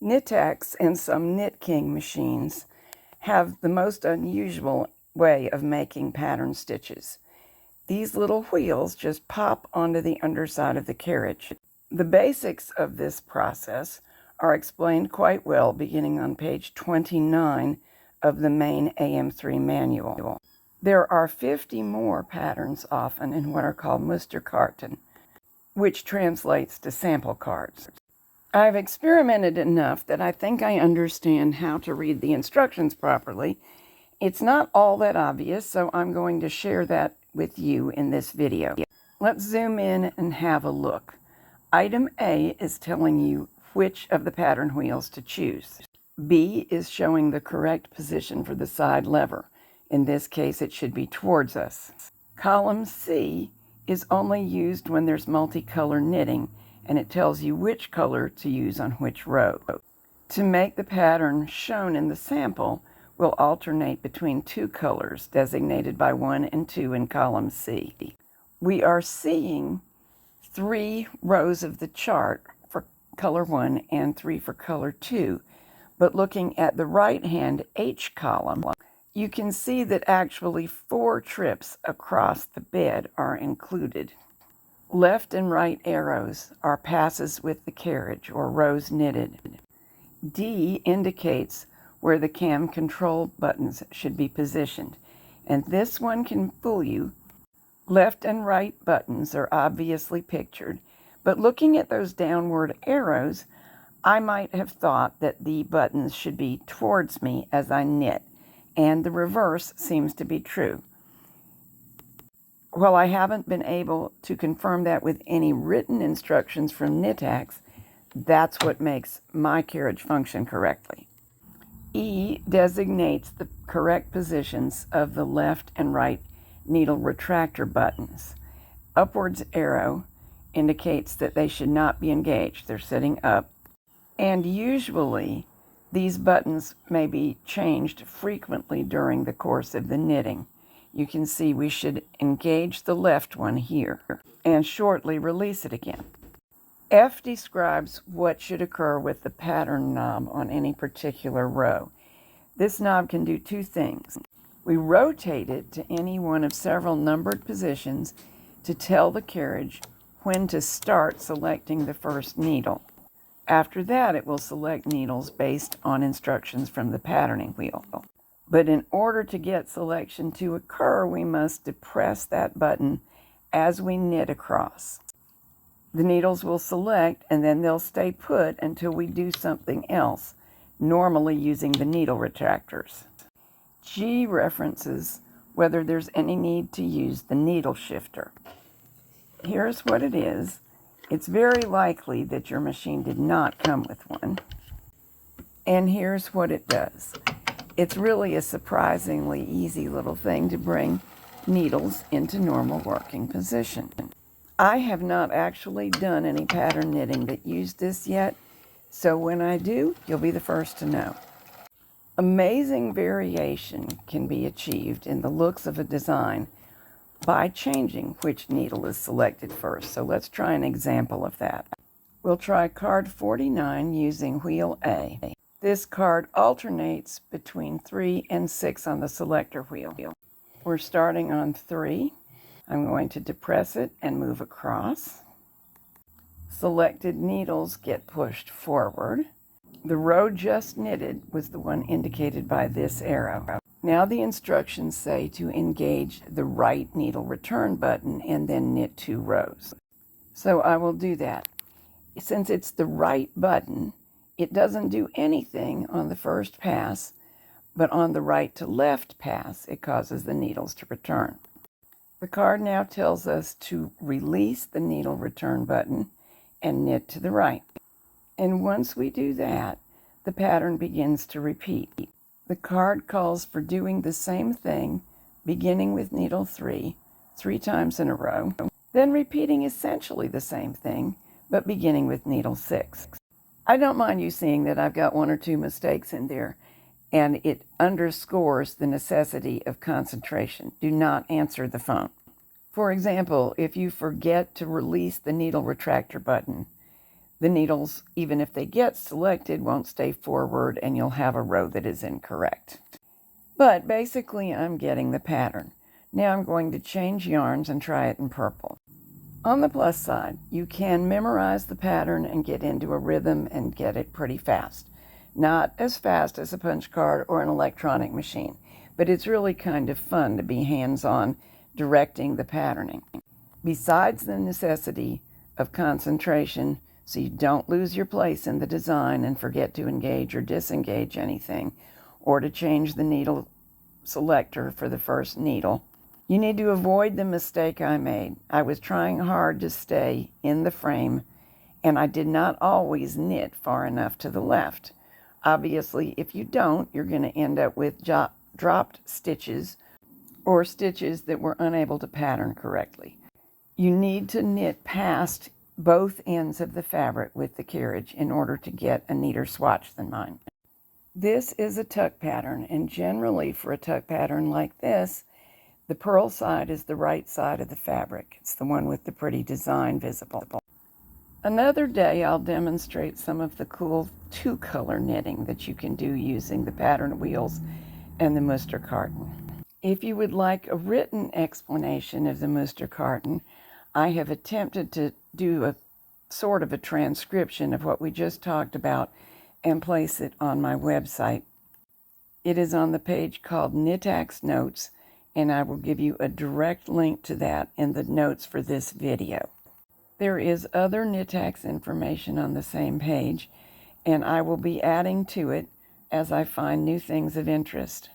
Knittax and some Knit King machines have the most unusual way of making pattern stitches. These little wheels just pop onto the underside of the carriage. The basics of this process are explained quite well beginning on page 29 of the main AM3 manual. There are 50 more patterns often in what are called Musterkarten, which translates to sample cards. I've experimented enough that I think I understand how to read the instructions properly. It's not all that obvious, so I'm going to share that with you in this video. Let's zoom in and have a look. Item A is telling you which of the pattern wheels to choose. B is showing the correct position for the side lever. In this case, it should be towards us. Column C is only used when there's multicolor knitting, and it tells you which color to use on which row. To make the pattern shown in the sample, we'll alternate between two colors designated by 1 and 2 in column C. We are seeing 3 rows of the chart for color 1 and 3 for color 2, but looking at the right-hand H column, you can see that actually 4 trips across the bed are included. Left and right arrows are passes with the carriage, or rows knitted. D indicates where the cam control buttons should be positioned, and this one can fool you. Left and right buttons are obviously pictured, but looking at those downward arrows, I might have thought that the buttons should be towards me as I knit, and the reverse seems to be true. While I haven't been able to confirm that with any written instructions from Knittax, that's what makes my carriage function correctly. E designates the correct positions of the left and right needle retractor buttons. Upwards arrow indicates that they should not be engaged. They're sitting up. And usually, these buttons may be changed frequently during the course of the knitting. You can see we should engage the left one here and shortly release it again. F describes what should occur with the pattern knob on any particular row. This knob can do 2 things. We rotate it to any one of several numbered positions to tell the carriage when to start selecting the first needle. After that, it will select needles based on instructions from the patterning wheel. But in order to get selection to occur, we must depress that button as we knit across. The needles will select, and then they'll stay put until we do something else, normally using the needle retractors. G references whether there's any need to use the needle shifter. Here's what it is. It's very likely that your machine did not come with one. And here's what it does. It's really a surprisingly easy little thing to bring needles into normal working position. I have not actually done any pattern knitting that used this yet, so when I do, you'll be the first to know. Amazing variation can be achieved in the looks of a design by changing which needle is selected first. So let's try an example of that. We'll try card 49 using wheel A. This card alternates between 3 and 6 on the selector wheel. We're starting on 3. I'm going to depress it and move across. Selected needles get pushed forward. The row just knitted was the one indicated by this arrow. Now the instructions say to engage the right needle return button and then knit 2 rows. So I will do that. Since it's the right button, it doesn't do anything on the first pass, but on the right to left pass, it causes the needles to return. The card now tells us to release the needle return button and knit to the right. And once we do that, the pattern begins to repeat. The card calls for doing the same thing, beginning with needle 3, 3 times in a row, then repeating essentially the same thing, but beginning with needle 6. I don't mind you seeing that I've got 1 or 2 mistakes in there, and it underscores the necessity of concentration. Do not answer the phone. For example, if you forget to release the needle retractor button, The needles, even if they get selected, won't stay forward and you'll have a row that is incorrect. But basically I'm getting the pattern. Now I'm going to change yarns and try it in purple. On the plus side, you can memorize the pattern and get into a rhythm and get it pretty fast. Not as fast as a punch card or an electronic machine, but it's really kind of fun to be hands-on directing the patterning. Besides the necessity of concentration, so you don't lose your place in the design and forget to engage or disengage anything, or to change the needle selector for the first needle, you need to avoid the mistake I made. I was trying hard to stay in the frame, and I did not always knit far enough to the left. Obviously, if you don't, you're going to end up with dropped stitches or stitches that were unable to pattern correctly. You need to knit past both ends of the fabric with the carriage in order to get a neater swatch than mine. This is a tuck pattern, and generally for a tuck pattern like this, the purl side is the right side of the fabric. It's the one with the pretty design visible. Another day I'll demonstrate some of the cool two-color knitting that you can do using the pattern wheels and the Musterkarten. If you would like a written explanation of the Musterkarten, I have attempted to do a sort of a transcription of what we just talked about and place it on my website. It is on the page called Knittax Notes, and I will give you a direct link to that in the notes for this video. There is other Knittax information on the same page, and I will be adding to it as I find new things of interest.